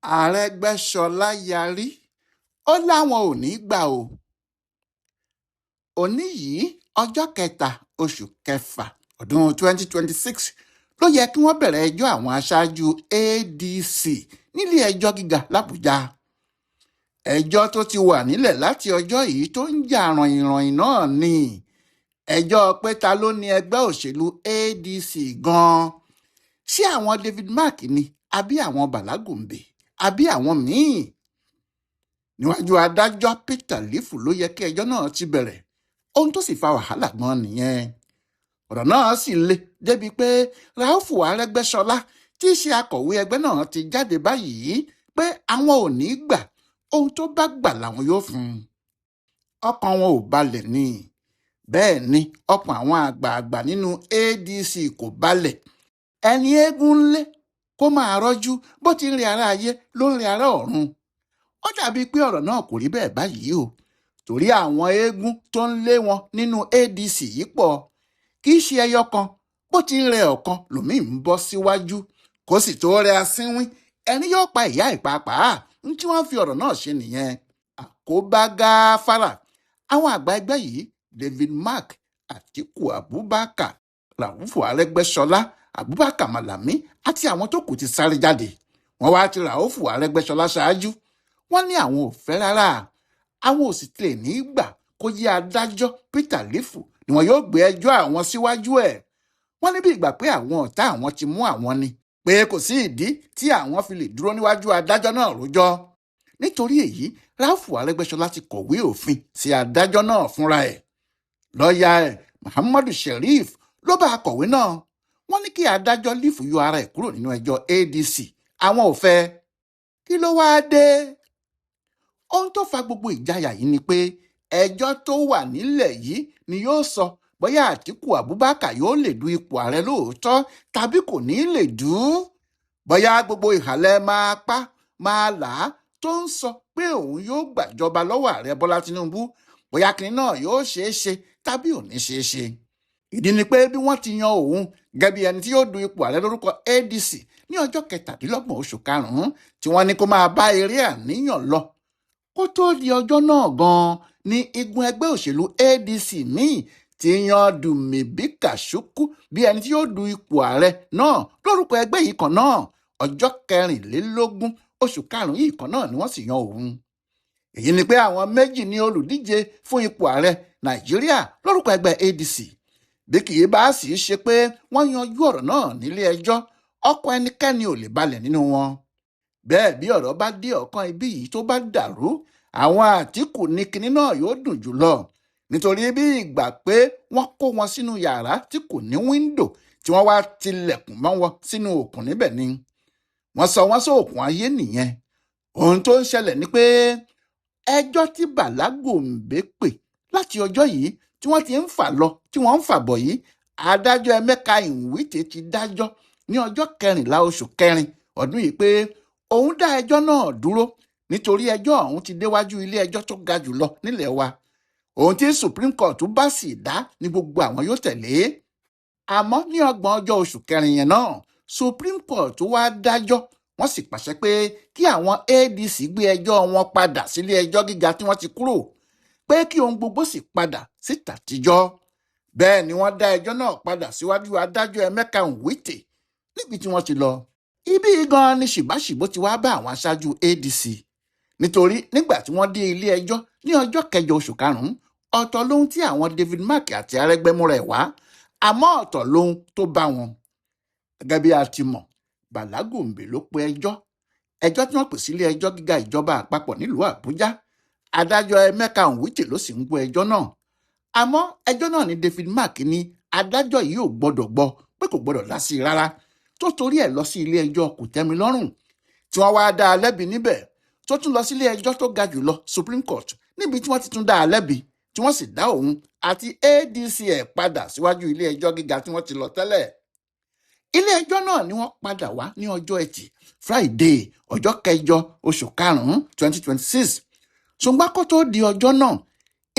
Arẹ́gbẹ́ṣọlá yarí ó láwọn ò ní gbà o. Òní yìí ọjọ́ kẹta oṣù kẹfà ọdún 2026 ló yẹ kí wọ́n bẹ̀rẹ̀ ẹjọ́ àwọn aṣáájú ADC nílé ẹjọ́ gíga l'Àbújá. Ẹjọ́ tó ti wà nílẹ̀ láti ọjọ́ yìí tó ń jà rànyìnrànyìn náà ni ẹjọ́ pé ta ló ní ẹgbẹ́ òṣèlú ADC gan-an. Ṣé àwọn David Mark ni àbí àwọn Bàlágùnbè àbí àwọn míì? Níwájú adájọ́ Peter Lifu ló yẹ kí ẹjọ́ náà ti bẹ̀rẹ̀. Ohun tó sì fa wàhálà gan nìyẹn. Ọ̀rọ̀ náà sì le débi pé Raufu Arẹ́gbẹ́ṣọlá tí í ṣe akọ̀wé ẹgbẹ́ náà ti jáde báyìí pé àwọn ò ní gbà, ohun tó bá gbà làwọn yóò fún un. Ọkàn wọn ò balẹ̀ ni. Bẹ́ẹ̀ ni ọkàn àwọn àgbààgbà nínú ADC kò balẹ̀. Ẹni eégún ń lé kó máa rọ́jú, bó ti ń rí ara ayé ló ń rí ara ọ̀run. Ó dàbí pé ọ̀rọ̀ náà kò rí bẹ́ẹ̀ báyìí o, torí àwọn eégún tó ń lé wọn nínú ADC yìí pọ̀. Kì í ṣe ẹyọ kan, bó ti ń rẹ ọ̀kan lòmíì ń bọ́ síwájú. Kó sì tó rẹ asínwín, ẹni yóò pa ìyá ìpàápàá. Ń tí wọ́n fi ọ̀rọ̀ náà ṣe nìyẹn. Àkóbá gáfárà. Àwọn àgbà ẹgbẹ́ yìí, David Mark, Atiku Abubakar, Raufu Arẹ́gbẹ́ṣọlá, Abubakar Malami àti àwọn tó kù ti sáré jáde. Wọ́n wá ti Raufu Arẹ́gbẹ́ṣọlá ṣáájú. Wọ́n ní àwọn ò fẹ́ rárá. Àwọn ò sì tilẹ̀ ní gbà kó yé adájọ́ Peter Lifu ni wọn yóò gbé ẹjọ́ àwọn síwájú ẹ̀. Wọ́n ní bí ìgbà pé àwọn ọ̀tá àwọn ti mú àwọn ni, pé kò sí ìdí tí àwọn fi lè dúró níwájú adájọ́ náà rojọ́. Nítorí èyí, Raufu Arẹ́gbẹ́ṣọlá ti kọ̀wé òfin sí adájọ́ náà fúnra ẹ̀. Lọ́ọ̀yà ẹ̀ Muhammadu Sheriff ló bá akọ̀wé náà. Wọ́n ní kí adájọ́ Lifu yọ ara ẹ̀ kúrò nínú ẹjọ́ ADC. Àwọn ò fẹ́. Kí ló wáá dé? Ohun tó fa gbogbo ìjayà yìí ni pé ẹjọ́ tó wà nílẹ̀ yìí ni yóò sọ bóyá Atiku Abubakar yóò lè du ipò ààrẹ lóòótọ́ tàbí kò ní lè dù ú. Bóyá gbogbo ìhàlẹ̀ máa pa máa là á tó ń sọ pé òun yóò gbàjọba lọ́wọ́ ààrẹ Bọ́lá Tinubu, bóyá kìnìún náà yóò ṣeé ṣe tàbí ò ní ṣeé ṣe. Ìdí ni pé bí wọ́n ti yan òun gẹ́gẹ́ bí ẹni tí yóò du ipò ààrẹ lórúkọ ADC ní ọjọ́ 27 oṣù karùn-ún tí wọ́n ní kó máa bá eré àníyàn lọ. Kó tó di ọjọ́ náà gan-an ni igun ẹgbẹ́ òṣèlú ADC míì ti yan Dumebi Kashukwu bí ẹni tí yóò du ipò ààrẹ náà lórúkọ ẹgbẹ́ yìí kan náà. Ọjọ́ 24 oṣù karùn-ún yìí kan náà ni wọ́n sì yan òun. Èyí ni pé àwọn méjì ni olùdíje fún ipò ààrẹ Nàìjíríà lórúkọ ẹgbẹ́ ADC. Bí kì í bá sì ṣe pé wọ́n yanjú ọ̀rọ̀ náà nílé ẹjọ́, ọkàn ẹnikẹ́ni ò lè balẹ̀ nínú wọn. Bẹ́ẹ̀ bí ọ̀rọ̀ bá dé ọ̀kan ibi yìí tó bá dàrú, àwọn Àtíkù ní kinní náà yóò dùn jùlọ. Nítorí bí ìgbà pé wọ́n kó wọn sínú yàrá tí kò ní wíńdò tí wọ́n wá tilẹ̀kùn mọ́ wọn sínú òkun níbẹ̀ ni. Wọ́n sọ wọ́n sóòkun ayé nìyẹn. Ohun tó ń ṣẹlẹ̀ ni pé ẹjọ́ tí Bàlágùnbè pè láti ọjọ́ yìí tí wọ́n ti ń fà lọ tí wọ́n ń fà bọ̀ yìí, adájọ́ Emeka Nwite ti dájọ́ ní ọjọ́ 14 oṣù kẹrin ọdún yìí pé òun dá ẹjọ́ náà dúró nítorí ẹjọ́ ọ̀hún ti déwájú ilé ẹjọ́ tó ga jùlọ nílẹ̀ wa. Ohun tí Supreme Court bá sì dá ní gbogbo àwọn yóò tẹ̀lé. Àmọ́ ní 30 oṣù kẹrin yẹn náà, Supreme Court wá dájọ́, wọ́n sì pàṣẹ pé kí àwọn ADC gbé ẹjọ́ wọn padà sílé ẹjọ́ gíga tí wọ́n ti kúrò, pé kí ohun gbogbo sì padà sí tàtijọ́. Bẹ́ẹ̀ ni wọ́n dá ẹjọ́ náà padà síwájú adájọ́ Emeka Nwite níbi tí wọ́n ti lọ. Ibi gan ni ṣìbáṣìbó ti wá bá àwọn aṣáájú ADC. Nítorí nígbà tí wọ́n dé ilé ẹjọ́ ní ọjọ́ 8 oṣù karùn-ún, ọ̀tọ̀ lohun tí àwọn David Mark àti Arẹ́gbẹ́ múra ẹ̀ wá, àmọ́ ọ̀tọ̀ lohun tó bá wọn. Gẹ́gẹ́ bí a ti mọ̀, Bàlágùnbè ló pe ẹjọ́ tí wọ́n pè sílé ẹjọ́ gíga ìjọba àpapọ̀ nílùú Àbújá. Adájọ́ Emeka Nwite ló sì ń gbọ́ ẹjọ́ náà. Àmọ́ ẹjọ́ náà ni David Mark ní adájọ́ yìí ò gbọ́dọ̀ gbọ́, pé kò gbọ́dọ̀ dá sí i rárá, tó torí ẹ̀ lọ sí ilé ẹjọ́ kòtẹ́milọ́rùn tí wọ́n wá dá a lẹ́bi níbẹ̀, tó tún lọ sílé ẹjọ́ tó ga jùlọ Supreme Court níbi tí wọ́n ti tún dá a lẹ́bi tí wọ́n sì dá òun àti ADC ẹ̀ padà síwájú ilé ẹjọ́ gíga tí wọ́n ti lọ tẹ́lẹ̀. Ilé ẹjọ́ náà ni wọ́n padà wá ní ọjọ́ Ẹtì Friday ọjọ́ 9 oṣù karùn-ún 2026. Ṣùgbọ́n kó tó di ọjọ́ náà,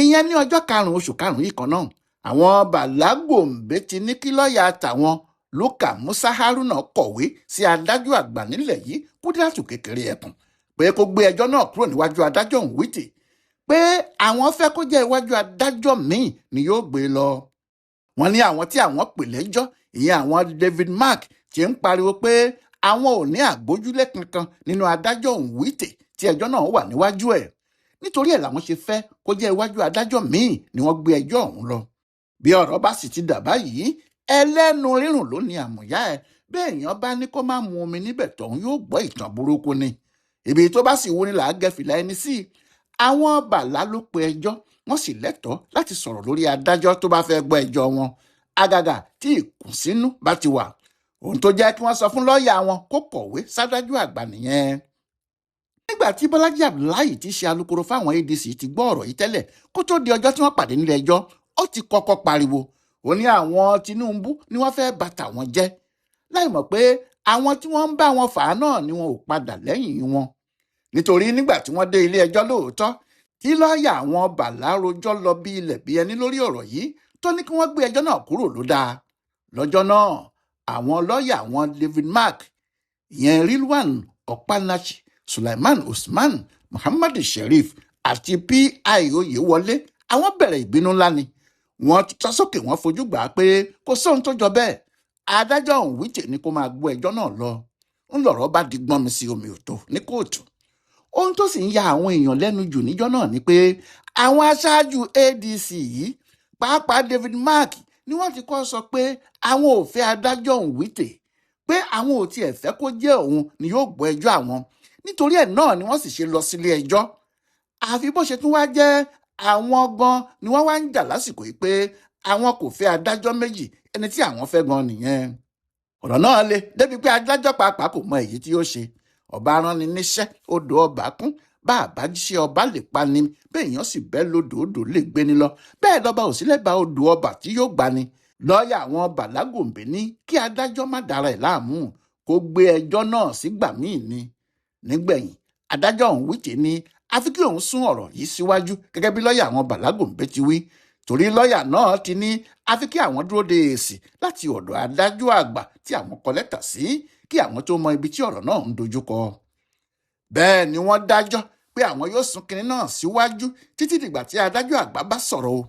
ìyẹn ní ọjọ́ 5 oṣù karùn-ún yìí kan náà, àwọn Bàlágùnbè ti ní kí lọ́ọ̀yà tàwọn Luka Musa Haruna kọ̀wé sí adájọ́ àgbà nílẹ̀ yìí Kúdírátù Kékeré Ẹkùn pé kó gbé ẹjọ́ náà kúrò níwájú adájọ́ Nwite, pé àwọn fẹ́ kó jẹ́ iwájú adájọ́ míì ni yóò gbé lọ. Wọ́n ní àwọn tí àwọn pè lẹ́jọ́, ìyẹn àwọn David Mark, ti ń pariwo pé àwọn ò ní àgbójúlé kankan nínú adájọ́ Nwite tí ẹjọ́ náà wà níwájú ẹ̀. Nítorí ẹ̀ làwọn ṣe fẹ́ kó jẹ́ iwájú adájọ́ míì ni wọ́n gbé ẹjọ́ ọ̀hún lọ. Bí ọ̀rọ̀ bá sì ti dà báyìí, ẹlẹ́nu rírùn ló ní àmùyá ẹ̀. Bẹ́ẹ̀ èèyàn bá ní kó má mu omi níbẹ̀ tọ̀hún yóò gbọ́ ìtàn burúkú ni. Ibi tó bá sì wú ni là á gẹ fìlà ẹni sí. Àwọn bàlá ló pe ẹjọ́, wọ́n sì lẹ́tọ̀ọ́ láti sọ̀rọ̀ lórí adájọ́ tó bá fẹ́ gbọ́ ẹjọ́ wọn. Àgàgà tí ìkùnsínú bá ti wà. Ohun tó jẹ́ kí wọ́n sọ fún lọ́ọ̀yà wọn kó kọ̀wé sádájọ́ àgbà nìyẹn. Nígbà tí Bọ́lájí Abdullahi ti ṣe alukoro fáwọn ADC ti gbọ́ ọ̀rọ̀ yìí tẹ́lẹ̀ kó tó di ọjọ́ tí wọ́n pàdé nílé ẹjọ́, ó ti kọ́kọ́ pariwo. Ó ní àwọn Tinubu ni wọ́n fẹ́ bà tàwọn jẹ́, láì mọ̀ pé àwọn tí wọ́n ń bá wọn fà á náà ni wọn ò padà lẹ́yìn wọn. Nítorí nígbà tí wọ́n dé ilé ẹjọ́ lóòótọ́, tí lọ́ọ̀yà àwọn bàlá rojọ́ lọ bí ilẹ̀ bí ẹni lórí ọ̀rọ̀ yìí tó ní kí wọ́n gbé ẹjọ́ náà kúrò ló dáa. Lọ́jọ́ náà, àwọn lọ́ọ̀yà àwọn David Mark, ìyẹn Rilwan Ọ̀pánáṣì, Sulaiman Usman, Muhammad Sheriff àti P.I. Oyewọlé, àwọn bẹ̀rẹ̀ ìbínú ńlá ni. Wọ́n ti tọ́ sókè, wọ́n fojú gbà á pé kò sóhun tó jọ bẹ́ẹ̀. Adájọ́ Nwite ní kó máa gbọ́ ẹjọ́ náà lọ. Ńlọrọ̀ bá di gbọ́n mi sí omi òtó ní kóòtù. Ohun tó sì ń ya àwọn èèyàn lẹ́nu jù níjọ́ náà ni pé àwọn aṣáájú ADC yìí, pàápàá David Mark, ni wọ́n ti kọ́ sọ pé àwọn ò fẹ́ adájọ́ Nwite, pé àwọn ò tiẹ̀ fẹ́ kó jẹ́ òun ni yóò gbọ́ ẹjọ́ àwọn. Nítorí ẹ̀ náà ni wọ́n sì ṣe lọ sílé ẹjọ́. Àfi bó ṣe tún wá jẹ́ àwọn gan ni wọ́n wá ń jà lásìkò yìí pé àwọn kò fẹ́ adájọ́ méjì, ẹni tí àwọn fẹ́ gan nìyẹn. Ọ̀rọ̀ náà le débi pé adájọ́ pàápàá kò mọ èyí tí ó ṣe. Ọba rán ni níṣẹ́, odò ọba kún, bá àbájíṣẹ́ ọba lè pa ni, bẹ́ẹ̀ èèyàn sì bẹ́ lódò, odò lè gbé ni lọ, bẹ́ẹ̀ lọ́ba ò sí lẹ́bàá odò ọba tí yóò gbà ni. Lọ́ọ̀yà àwọn Bàlágòǹbé ní kí adájọ́ má dára ẹ̀ láàmú, kó gbé ẹjọ́ náà sígbà míì ni. Nígbẹ̀yìn, adájọ́ Nwite ní àfi kí òun sún ọ̀rọ̀ yìí síwájú gẹ́gẹ́ bí lọ́ọ̀yà àwọn Bàlágòǹbé ti wí, torí lọ́ọ̀yà náà ti ní àfi kí àwọn dúró de èsì láti ọ̀dọ̀ adájọ́ àgbà tí àwọn kọ lẹ́tà sí, kí àwọn tó mọ ibi tí ọ̀rọ̀ náà ń dojúkọ. Bẹ́ẹ̀ ni wọ́n dájọ́ pé àwọn yóò sún kinní náà síwájú títí dìgbà tí adájọ́ àgbà bá sọ̀rọ̀ o.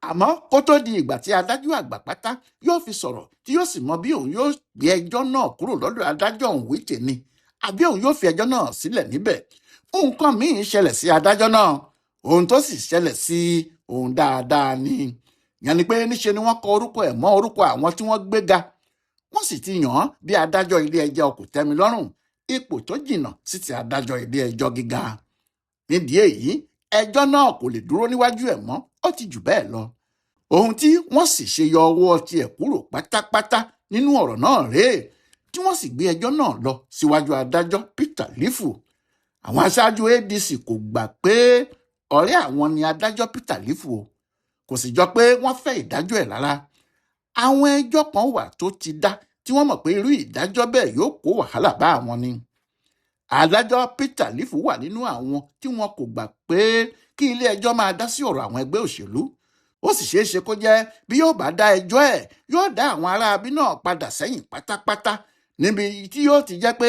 Àmọ́ kó tó di ìgbà tí adájọ́ àgbà pátá yóò fi sọ̀rọ̀ tí yóò sì mọ bí òun yóò gbé ẹjọ́ náà kúrò lọ́dọ̀ adájọ́ Nwite ni, àbí òun yóò fi ẹjọ́ náà sílẹ̀ níbẹ̀. Nǹkan míì ṣẹlẹ̀ sí adájọ́ náà, ohun tó sì ṣẹlẹ̀ sí ohun dáadáa ni. Ìyẹn ni pé níṣe ni wọ́n kọ orúkọ ẹ̀ mọ́ orúkọ àwọn tí wọ́n gbéga. Wọ́n sì ti yàn án bí adájọ́ ilé ẹjọ́ kòtẹ́milọ́rùn, ipò tó jìnnà sí ti adájọ́ ilé ẹjọ́ gíga. Nídìí èyí, ẹjọ́ náà kò lè dúró níwájú ẹ̀ mọ́, ó ti jù bẹ́ẹ̀ lọ. Ohun tí wọ́n sì ṣe yọ ọwọ́ tiẹ̀ kúrò pátápátá nínú ọ̀rọ̀ náà rèé, tí wọ́n sì gbé ẹjọ́ náà lọ síwájú adájọ́ Peter Lifu. Àwọn aṣáájú ADC kò gbà pé ọ̀rẹ́ àwọn ni adájọ́ Peter Lifu o, kò sì jọ pé wọ́n fẹ́ ìdájọ́ ẹ̀ rárá. Àwọn ẹjọ́ kan wà tó ti dá tí wọ́n mọ̀ pé irú ìdájọ́ bẹ́ẹ̀ yóò kó wàhálà bá àwọn ni. Adájọ́ Peter Lifu wà nínú àwọn tí wọn kò gbà pé kí ilé ẹjọ́ máa dá sí ọ̀rọ̀ àwọn ẹgbẹ́ òṣèlú. Ó sì ṣeé ṣe kó jẹ́ bí yóò bá dá ẹjọ́ ẹ̀, yóò dá àwọn aráabí náà padà sẹ́yìn pátápátá, níbi tí yóò ti jẹ́ pé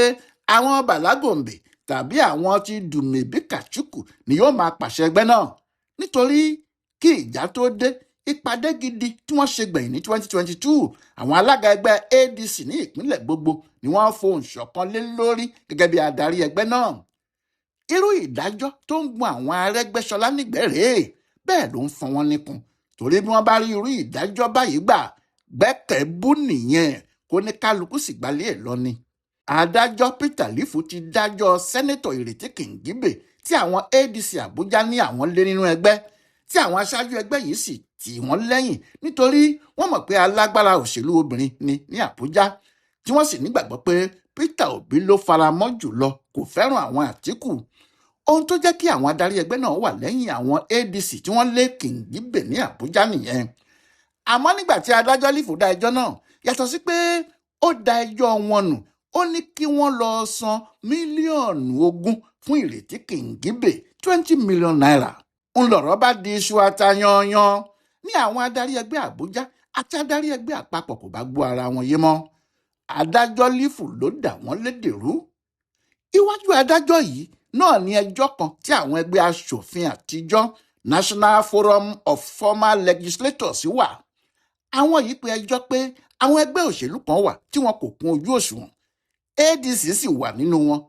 àwọn Bàlágòǹbé tàbí àwọn tí Dùmẹ̀bí Kàchùkù ni yóò máa pàṣẹ ẹgbẹ́ náà. Nítorí kí ìjà tó dé, ìpàdé gidi tí wọ́n ṣe gbẹ̀yìn ní 2022, àwọn alága ẹgbẹ́ ADC ní ìpínlẹ̀ gbogbo ni wọ́n fohùn ṣọ̀kan lé lórí gẹ́gẹ́ bí adarí ẹgbẹ́ náà. Irú ìdájọ́ tó ń gun àwọn Arẹ́gbẹ́ṣọlá nígbẹ̀rẹ̀ bẹ́ẹ̀ ló ń fọn wọn níkùn, torí bí wọ́n bá rí irú ìdájọ́ báyìí gbà, gbẹ́kẹ̀ bú nìyẹn, kó ní kálukú sì gbalé ẹ̀ lọ ni. Adájọ́ Peter Lifu ti dájọ́ sẹ́nẹ́tọ̀ Ìrètí Kìngíbè tí àwọn ADC Àbújá ní àwọn lé nínú ẹgbẹ́, tí àwọn aṣáájú ẹgbẹ́ yìí sì tì wọ́n lẹ́yìn nítorí wọ́n mọ̀ pé alágbára òṣèlú obìnrin ni ní Àbújá, tí wọ́n sì nígbàgbọ́ pé Peter Obi ló faramọ́ jùlọ, kò fẹ́ràn àwọn Àtíkù. Ohun tó jẹ́ kí àwọn adarí ẹgbẹ́ náà wà lẹ́yìn àwọn ADC tí wọ́n lé Kìngíbè ní Àbújá nìyẹn. Àmọ́ nígbà tí adájọ́ Lifu dá ẹjọ́ náà, yàtọ̀ sí pé ó dá ẹjọ́ wọn nù, ó ní kí wọ́n lọ san mílíọ̀nù 20 fún Ìrètí Kìngíbè, 20 million naira. Ńlọrọ̀ bá di iṣu atayanyan ní àwọn adarí ẹgbẹ́ Àbújá àti adarí ẹgbẹ́ àpapọ̀ kò bá gbọ́ ara wọn yé mọ́. adájọ́ lífù ló dà wọ́n lédè rú. Iwájú adájọ́ yìí náà ni ẹjọ́ kan tí àwọn ẹgbẹ́ aṣòfin àtijọ́ National Forum of Former Legislators wà. Àwọn yìí pe ẹjọ́ pé àwọn ẹgbẹ́ òṣèlú kan wà tí wọn kò kún ojú òṣùwọ̀n. ADC sì wà nínú wọn,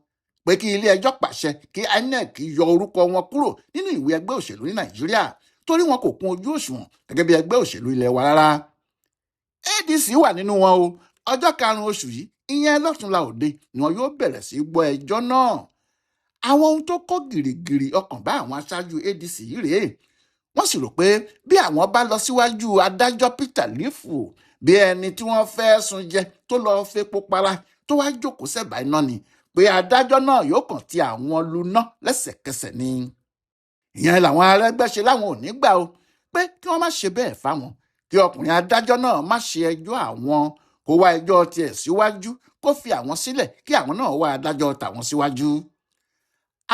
pé kí ilé ẹjọ́ pàṣẹ kí INEC yọ orúkọ wọn kúrò nínú ìwé ẹgbẹ́ òṣèlú ní Nàìjíríà torí wọn kò kún ojú òṣùwọ̀n gẹ́gẹ́ bí ẹgbẹ́ òṣèlú ilẹ̀ wa rárá. ADC wà nínú wọn o. Ọjọ́ 5 oṣù yìí, ìyẹn lọ́tùnla òde, ni wọn yóò bẹ̀rẹ̀ sí gbọ́ ẹjọ́ náà. Àwọn ohun tó kó gìrìgìrì ọkàn bá àwọn aṣáájú ADC yìí rèé. Wọ́n sì rò pé bí àwọn bá lọ síwájú adájọ́ Peter Lifu bí ẹni tí wọ́n fẹ́ sùn jẹ tó lọ fepo para tó wá jókòó sẹ́bàá iná ni, pé adájọ́ náà yóò kàn ti àwọn luná lẹ́sẹ̀kẹsẹ̀ ni. Ìyẹn làwọn Arẹ́gbẹ́ ṣe láwọn ò ní gbà o, pé kí wọ́n má ṣe bẹ́ẹ̀ fáwọn, kí ọkùnrin adájọ́ náà má ṣe ẹjọ́ àwọn, kó wá ẹjọ́ tiẹ̀ síwájú, kó fi àwọn sílẹ̀ kí àwọn náà wá adájọ́ tàwọn síwájú.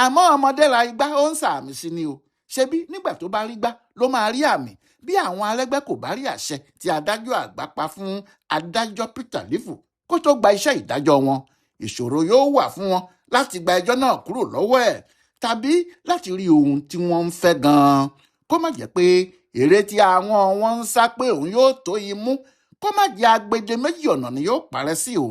Àmọ́ ọmọdé ra igbá ó ń sàmì sí ni o. Ṣebí nígbà tó bá rí gbá ló máa rí àmì. Bí àwọn Arẹ́gbẹ́ kò bá rí àṣẹ tí adájọ́ àgbà pa fún adájọ́ Peter Lifu kó tó gba iṣẹ́ ìdájọ́ wọn, ìṣòro yóò wà fún wọn láti gba ẹjọ́ náà kúrò lọ́wọ́ ẹ̀, tàbí láti rí ohun tí wọ́n ń fẹ́ gan-an. Kó má jẹ́ pé èrè tí àwọn wọn ń sá pé òun yóò tó imú, kó má jẹ́ agbede méjì ọ̀nà ni yóò parẹ́ sí o.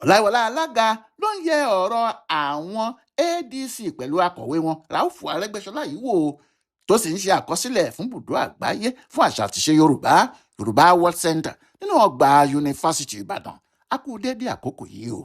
Ọláìwọlá Alága ló ń yẹ ọ̀rọ̀ àwọn ADC pẹ̀lú akọ̀wé wọn Ràúfù Arẹ́gbẹ́ṣọlá yìí wò, tó sì ń ṣe àkọsílẹ̀ fún Ibùdó Àgbáyé fún Àṣà àti Ìṣe Yorùbá World Center nínú ọgbà Yunifásítì Ìbàdàn. A kú dédé àkókò yìí o.